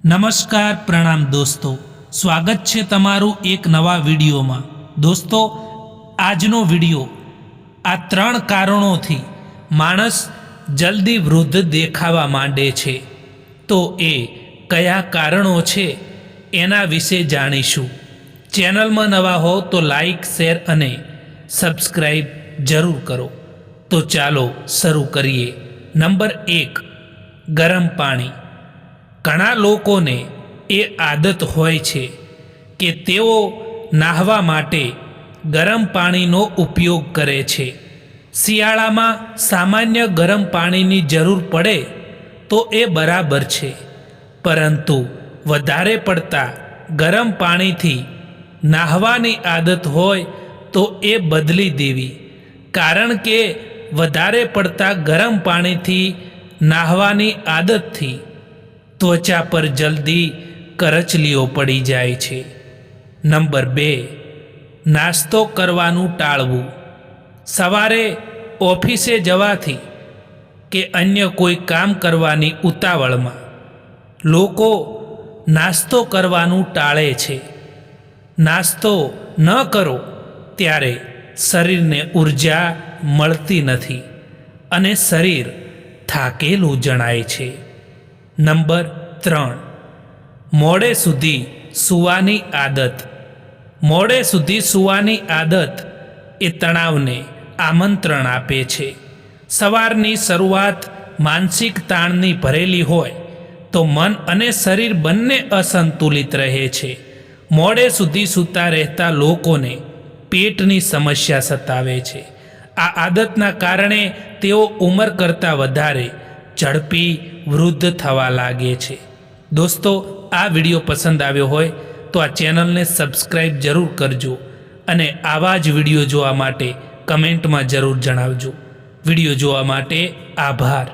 નમસ્કાર પ્રણામ દોસ્તો, સ્વાગત છે તમારું એક નવા વિડીયોમાં। દોસ્તો, આજનો વિડીયો આ 3 કારણોથી માણસ જલ્દી વૃદ્ધ દેખાવા માંડે છે, તો એ કયા કારણો છે એના વિશે જાણીશું। ચેનલમાં નવા હો તો લાઈક, શેર અને સબસ્ક્રાઈબ જરૂર કરો। તો ચાલો શરૂ કરીએ। નંબર 1, ગરમ પાણી। ઘણા લોકોને એ આદત હોય છે કે તેઓ નાહવા માટે ગરમ પાણીનો ઉપયોગ કરે છે। શિયાળામાં સામાન્ય ગરમ પાણીની જરૂર પડે તો એ બરાબર છે, પરંતુ વધારે પડતા ગરમ પાણીથી નાહવાની આદત હોય તો એ બદલી દેવી, કારણ કે વધારે પડતા ગરમ પાણીથી નાહવાની આદતથી ત્વચા પર જલ્દી કરચલીઓ પડી જાય છે। નંબર 2, નાસ્તો કરવાનું ટાળવું। સવારે ઓફિસે જવાથી કે અન્ય કોઈ કામ કરવાની ઉતાવળમાં લોકો નાસ્તો કરવાનું ટાળે છે। નાસ્તો ન કરો ત્યારે શરીરને ઉર્જા મળતી નથી અને શરીર થાકેલું જણાય છે। નંબર 3, મોડે સુધી સૂવાની આદત। મોડે સુધી સૂવાની આદત એ તણાવને આમંત્રણ આપે છે। સવારની શરૂઆત માનસિક તાણની ભરેલી હોય તો મન અને શરીર બંને અસંતુલિત રહે છે। મોડે સુધી સૂતા રહેતા લોકોને પેટની સમસ્યા સતાવે છે। આ આદતના કારણે તેઓ ઉંમર કરતાં વધારે ઝડપી વૃદ્ધ થવા લાગે છે। દોસ્તો, આ વિડીયો પસંદ આવ્યો હોય તો આ ચેનલને સબસ્ક્રાઈબ જરૂર કરજો અને આવા જ વિડીયો જોવા માટે કમેન્ટમાં જરૂર જણાવજો। વિડીયો જોવા માટે આભાર।